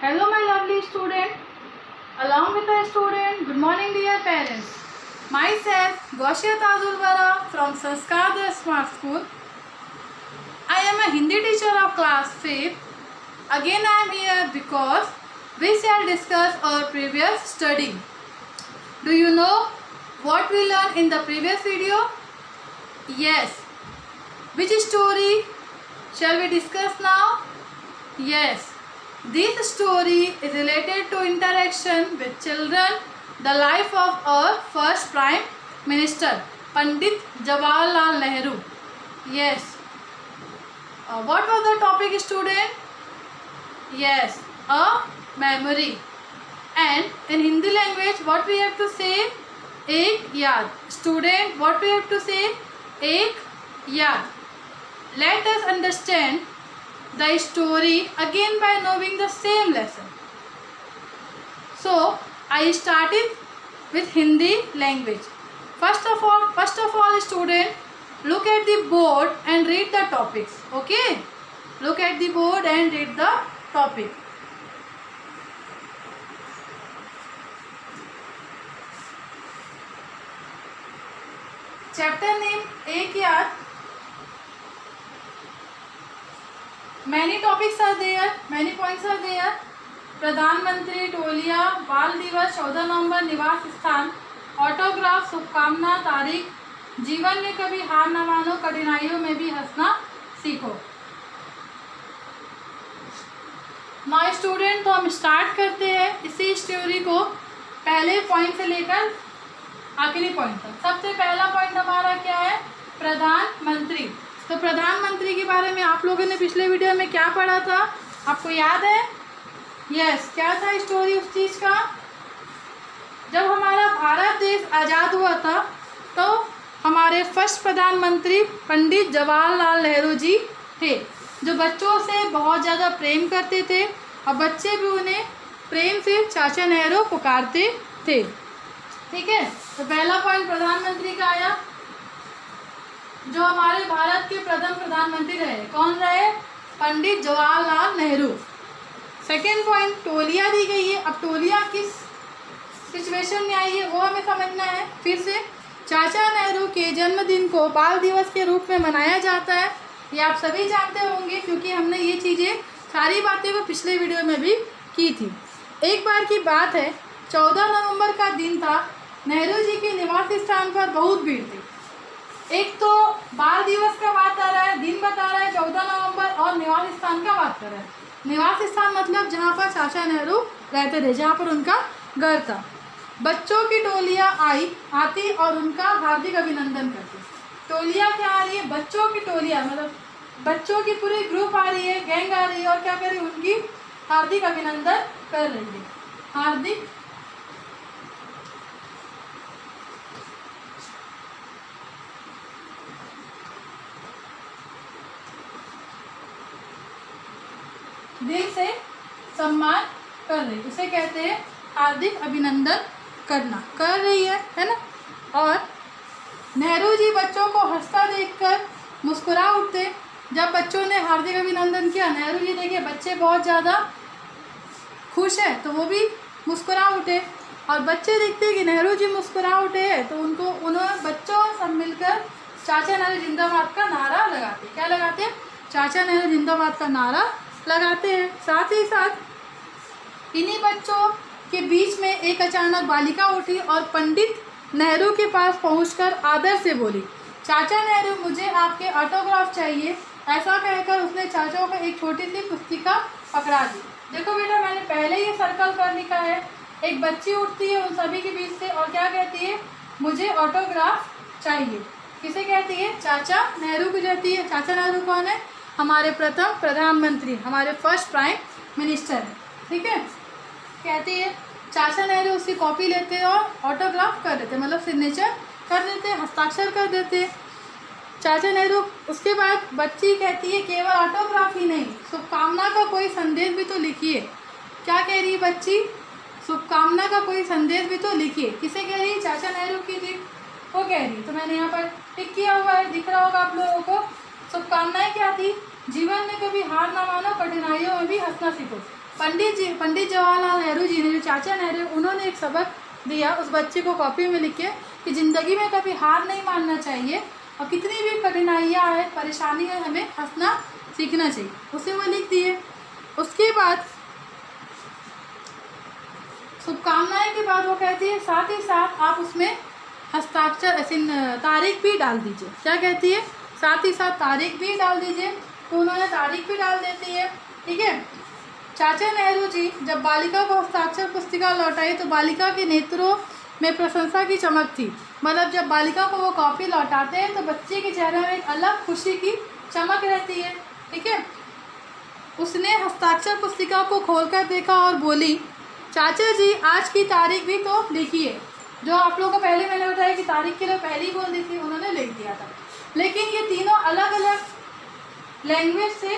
Hello my lovely student. Along with the student, good morning dear parents. Myself Gaushia Tazulwara from Sanskar the Smart School. I am a Hindi teacher of class 5th. Again I am here because we shall discuss our previous study. Do you know what we learned in the previous video? Yes. Which story shall we discuss now? Yes. This story is related to interaction with children, the life of our first Prime Minister, Pandit Jawaharlal Nehru. Yes. What was the topic, student? Yes, a memory. And in Hindi language, what we have to say? Ek yaad. Student, what we have to say? Ek yaad. Let us understand the story again by knowing the same lesson. So I started with Hindi language. First of all student, look at the board and read the topics. Okay, look at the board and read the topic. Chapter name Ek Yaad. Many topics are there, many points are there. प्रधानमंत्री टोलिया, बाल दिवस, 14 नवंबर, निवास स्थान, autograph, शुभकामना, तारीख, जीवन में कभी हार न मानो, कठिनाइयों में भी हंसना सीखो. नाउ स्टूडेंट, तो हम स्टार्ट करते हैं इसी स्टोरी को पहले पॉइंट से लेकर आखिरी पॉइंट तक. सबसे पहला पॉइंट हमारा क्या है? प्रधानमंत्री. तो प्रधानमंत्री के बारे में आप लोगों ने पिछले वीडियो में क्या पढ़ा था? आपको याद है? यस, क्या था स्टोरी उस चीज़ का? जब हमारा भारत देश आज़ाद हुआ था तो हमारे फर्स्ट प्रधानमंत्री पंडित जवाहरलाल नेहरू जी थे, जो बच्चों से बहुत ज़्यादा प्रेम करते थे और बच्चे भी उन्हें प्रेम से चाचा नेहरू पुकारते थे. ठीक है, तो पहला पॉइंट प्रधानमंत्री का आया. जो हमारे भारत के प्रथम प्रधानमंत्री रहे, कौन रहे? पंडित जवाहरलाल नेहरू. सेकेंड पॉइंट, टोलिया दी गई है. अब टोलिया किस सिचुएशन में आई है वो हमें समझना है. फिर से, चाचा नेहरू के जन्मदिन को बाल दिवस के रूप में मनाया जाता है. ये आप सभी जानते होंगे क्योंकि हमने ये चीज़ें सारी बातें वो पिछले वीडियो में भी की थी. एक बार की बात है, 14 नवंबर का दिन था. नेहरू जी के निवास स्थान पर बहुत भीड़ थी. एक तो बाल दिवस का बात आ रहा है, दिन बता रहा है 14 नवंबर, और निवास स्थान का बात कर रहा है. निवास स्थान मतलब जहाँ पर चाचा नेहरू रहते थे, जहाँ पर उनका घर था. बच्चों की टोलियाँ आती और उनका हार्दिक अभिनंदन करती. टोलियाँ क्या आ रही है? बच्चों की टोलियाँ, मतलब बच्चों की पूरी ग्रुप आ रही है, गैंग आ रही है, और क्या कर रही है? उनकी हार्दिक अभिनंदन कर रही है. हार्दिक दिल से सम्मान कर रही, उसे कहते हैं हार्दिक अभिनंदन करना. कर रही है ना. और नेहरू जी बच्चों को हंसता देखकर मुस्कुरा उठते. जब बच्चों ने हार्दिक अभिनंदन किया, नेहरू जी देखे बच्चे बहुत ज़्यादा खुश हैं तो वो भी मुस्कुरा उठे. और बच्चे देखते कि नेहरू जी मुस्कुरा उठे हैं तो उन्होंने बच्चों सब मिलकर चाचा नेहरू जिंदाबाद का नारा लगाते. क्या लगाते हैं? चाचा नेहरू जिंदाबाद का नारा लगाते हैं. साथ ही साथ इन्हीं बच्चों के बीच में एक अचानक बालिका उठी और पंडित नेहरू के पास पहुंचकर आदर से बोली, चाचा नेहरू, मुझे आपके ऑटोग्राफ चाहिए. ऐसा कहकर उसने चाचा को एक छोटी सी पुस्तिका पकड़ा दी. देखो बेटा, मैंने पहले ही सर्कल कर लिखा है. एक बच्ची उठती है उन सभी के बीच से और क्या कहती है? मुझे ऑटोग्राफ चाहिए. किसे कहती है? चाचा नेहरू को कहती है. चाचा नेहरू कौन है? हमारे प्रथम प्रधानमंत्री, हमारे फर्स्ट प्राइम मिनिस्टर है. ठीक है, कहती है. चाचा नेहरू उसकी कॉपी लेते हैं और ऑटोग्राफ कर देते, मतलब सिग्नेचर कर देते, हस्ताक्षर कर देते चाचा नेहरू. उसके बाद बच्ची कहती है, केवल ऑटोग्राफ ही नहीं, शुभकामना का कोई संदेश भी तो लिखिए. क्या कह रही है बच्ची? शुभकामना का कोई संदेश भी तो लिखिए. किसे कह रही है? चाचा नेहरू की जी वो कह रही. तो मैंने यहाँ पर टिक किया हुआ है, दिख रहा होगा आप लोगों को. शुभकामनाएं क्या थी? जीवन में कभी हार ना मानो, कठिनाइयों में भी हंसना सीखो. पंडित जवाहरलाल नेहरू जी ने, जो चाचा नेहरू, उन्होंने एक सबक दिया उस बच्चे को कॉपी में लिख के कि ज़िंदगी में कभी हार नहीं मानना चाहिए और कितनी भी कठिनाइयाँ है, परेशानी है, हमें हंसना सीखना चाहिए, उसे वो लिख दिए। उसके बाद शुभकामनाएं के बाद वो कहती है साथ ही साथ आप उसमें हस्ताक्षर ऐसे तारीख भी डाल दीजिए। क्या कहती है? साथ ही साथ तारीख भी डाल दीजिए। तो उन्होंने तारीख भी डाल देती है। ठीक है। चाचा नेहरू जी जब बालिका को हस्ताक्षर पुस्तिका लौटाई तो बालिका के नेत्रों में प्रशंसा की चमक थी। मतलब जब बालिका को वो कॉपी लौटाते हैं तो बच्चे के चेहरे में एक अलग खुशी की चमक रहती है। ठीक है। उसने हस्ताक्षर पुस्तिका को खोलकर देखा और बोली, चाचा जी आज की तारीख भी तो लिखिए। जो आप लोगों को पहले मैंने बताया कि तारीख के लिए पहले ही बोल दी थी, उन्होंने लिख दिया था। लेकिन ये तीनों अलग अलग लैंग्वेज से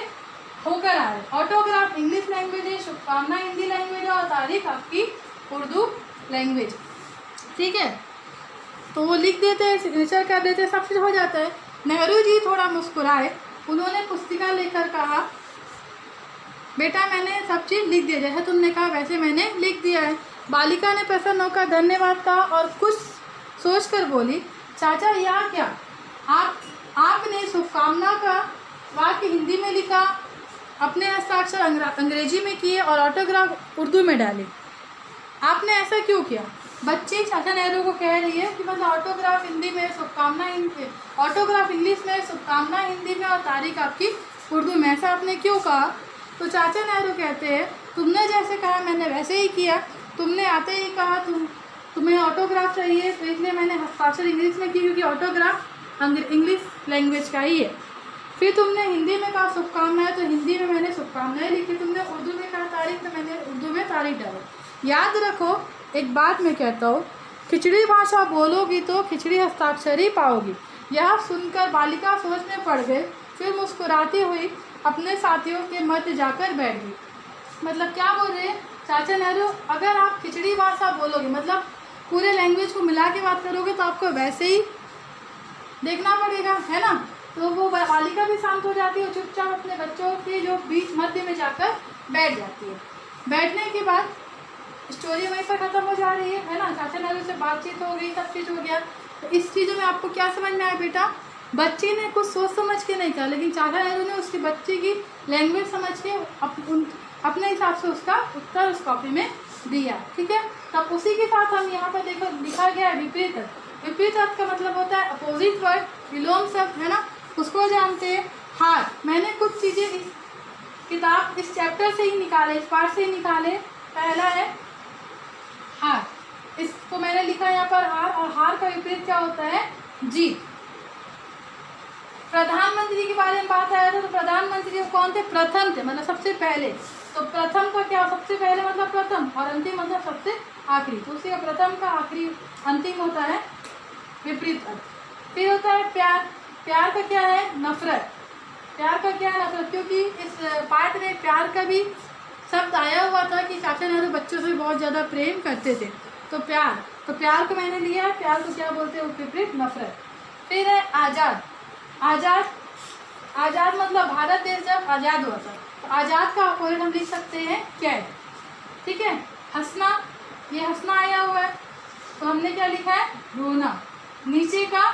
होकर आए। ऑटोग्राफ इंग्लिश लैंग्वेज है, शुभकामना हिंदी लैंग्वेज है और तारीख आपकी उर्दू लैंग्वेज। ठीक है। तो वो लिख देते हैं, सिग्नेचर कर देते हैं, सब कुछ हो जाता है। नेहरू जी थोड़ा मुस्कुराए। उन्होंने पुस्तिका लेकर कहा, बेटा मैंने सब चीज़ लिख दिया, जैसे तुमने कहा वैसे मैंने लिख दिया है। बालिका ने प्रसन्न होकर धन्यवाद कहा और कुछ सोचकर बोली, चाचा यह क्या, आपने शुभकामना का वाक्य हिंदी में लिखा, अपने हस्ताक्षर अंग्रेजी में किए और ऑटोग्राफ उर्दू में डाले, आपने ऐसा क्यों किया? बच्ची चाचा नेहरू को कह रही है कि मतलब ऑटोग्राफ हिंदी में, शुभकामना हिंदी, ऑटोग्राफ इंग्लिश में, शुभकामना हिंदी में और तारीख आपकी उर्दू में, ऐसा आपने क्यों कहा? तो चाचा नेहरू कहते हैं, तुमने जैसे कहा मैंने वैसे ही किया। तुमने आते ही कहा तुम्हें ऑटोग्राफ चाहिए, तो इसलिए मैंने हस्ताक्षर इंग्लिश में की, क्योंकि ऑटोग्राफ इंग्लिश लैंग्वेज का ही है। फिर तुमने हिंदी में कहा शुभकामनाएं, तो हिंदी में मैंने शुभकामनाएं लिखी। तुमने उर्दू में कहा तारीख, तो मैंने उर्दू में तारीख डाली। याद रखो, एक बात मैं कहता हूँ, खिचड़ी भाषा बोलोगी तो खिचड़ी हस्ताक्षर ही पाओगी। यह सुनकर बालिका सोच में पड़ गई, फिर मुस्कुराती हुई अपने साथियों के मध्य जाकर बैठ गई। मतलब क्या बोल रहे हैं चाचा नेहरू, अगर आप खिचड़ी भाषा बोलोगे, मतलब पूरे लैंग्वेज को मिला के बात करोगे, तो आपको वैसे ही देखना पड़ेगा, है ना। तो वो बालिका भी शांत हो जाती है और चुपचाप अपने बच्चों के जो बीच मध्य में जाकर बैठ जाती है। बैठने के बाद स्टोरी वहीं पर ख़त्म हो जा रही है ना। चाचा नेहरू से बातचीत हो गई, सब चीज़ हो गया। तो इस चीज़ों में आपको क्या समझ में आया बेटा? बच्ची ने कुछ सोच समझ के नहीं किया, लेकिन चाचा नेहरू ने उसकी बच्ची की लैंग्वेज समझ के अपने हिसाब से उसका उत्तर उस कॉपी में दिया। ठीक है। तब उसी के साथ हम यहाँ पर देखो लिखा गया है विपरीत अर्थ। विपरीत अर्थ का मतलब होता है अपोजिट वर्ड, विलोम शब्द, है ना। उसको जानते हैं हार। मैंने कुछ चीज़ें इस किताब, इस चैप्टर से ही निकाले, इस पार्ट से ही निकाले। पहला है हार, इसको मैंने लिखा यहाँ पर हार, और हार का विपरीत क्या होता है? जीत। प्रधानमंत्री के बारे में बात आया था, तो प्रधानमंत्री कौन थे? प्रथम थे, मतलब सबसे पहले। तो प्रथम का क्या, सबसे पहले मतलब प्रथम, और अंतिम मतलब सबसे आखिरी। तो उसी का प्रथम का आखिरी अंतिम होता है विपरीत अर्थ। फिर होता है प्यार। प्यार का क्या है? नफरत। प्यार का क्या है? नफरत। क्योंकि इस पाठ में प्यार का भी शब्द आया हुआ था कि चाचा नेहरू बच्चों से बहुत ज़्यादा प्रेम करते थे। तो प्यार को मैंने लिया है। प्यार को क्या बोलते हैं? विपरीत नफरत। फिर है आज़ाद। आज़ाद मतलब भारत देश जब आज़ाद हुआ था, तो आज़ाद का अपोजिट हम लिख सकते हैं कैद। ठीक है। हंसना, ये हंसना आया हुआ है, तो हमने क्या लिखा है? रोना। नीचे का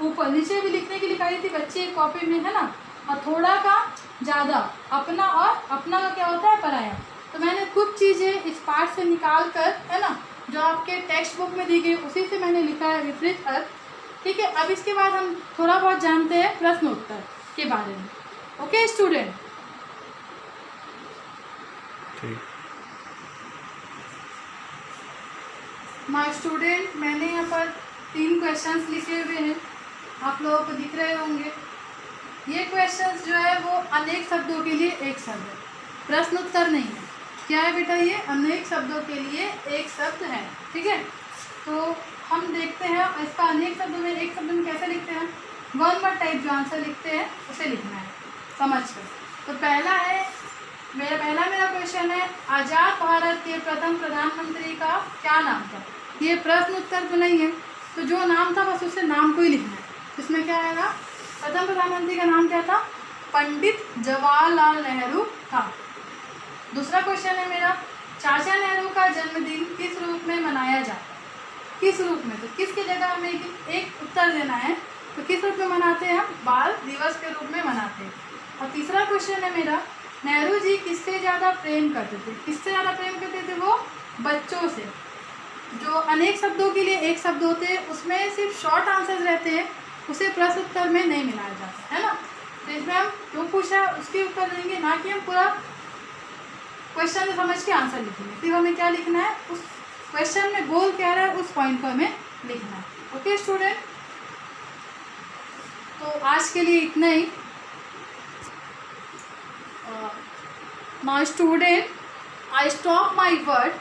ऊपर, नीचे भी लिखने की लिखाई थी बच्चे कॉपी में, है ना। और थोड़ा का ज़्यादा, अपना, और अपना का क्या होता है? पराया। तो मैंने कुछ चीज़ें इस पाठ से निकाल कर, है ना, जो आपके टेक्स्ट बुक में दी गई, उसी से मैंने लिखा है विपरीत अर्थ। ठीक है। अब इसके बाद हम थोड़ा बहुत जानते हैं प्रश्न उत्तर के बारे में। Okay student? माय स्टूडेंट, मैंने यहाँ पर 3 क्वेश्चंस लिखे हुए हैं, आप लोगों को दिख रहे होंगे। ये क्वेश्चंस जो है वो अनेक शब्दों के लिए एक शब्द है, प्रश्न उत्तर नहीं है। क्या है बेटा? ये अनेक शब्दों के लिए एक शब्द है। ठीक है। तो हम देखते हैं इसका अनेक शब्दों में, एक शब्द में कैसे लिखते हैं? 1 वर्ड टाइप जो आंसर लिखते हैं उसे लिखना है समझ कर। तो पहला मेरा क्वेश्चन है, आज़ाद भारत के प्रथम प्रधानमंत्री का क्या नाम था? ये प्रश्न उत्तर तो नहीं है, तो जो नाम था बस उससे नाम को ही लिखना है। इसमें क्या आएगा? प्रथम प्रधानमंत्री का नाम क्या था? पंडित जवाहरलाल नेहरू था। दूसरा क्वेश्चन है मेरा, चाचा नेहरू का जन्मदिन किस रूप में मनाया जाता है? किस रूप में, तो किसकी जगह हमें एक उत्तर देना है। तो किस रूप में मनाते हैं? हम बाल दिवस के रूप में मनाते हैं। और तीसरा क्वेश्चन है मेरा, नेहरू जी किससे ज़्यादा प्रेम करते थे? किससे ज़्यादा प्रेम करते थे? वो बच्चों से। जो अनेक शब्दों के लिए एक शब्द होते हैं उसमें सिर्फ शॉर्ट आंसर्स रहते हैं, उसे प्रश्न उत्तर में नहीं मिलाया जाता है ना। तो इसमें हम क्यों पूछा उसके उत्तर देंगे, ना कि हम पूरा क्वेश्चन समझ के आंसर लिखेंगे। फिर हमें क्या लिखना है, उस क्वेश्चन में गोल क्या रहा है उस पॉइंट को हमें लिखना है। ओके स्टूडेंट, तो आज के लिए इतना ही। Now student, I stop my word,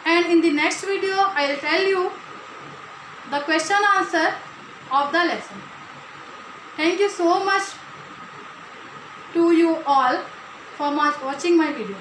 and in the next video I will tell you the question answer of the lesson. Thank you so much to you all for watching my video.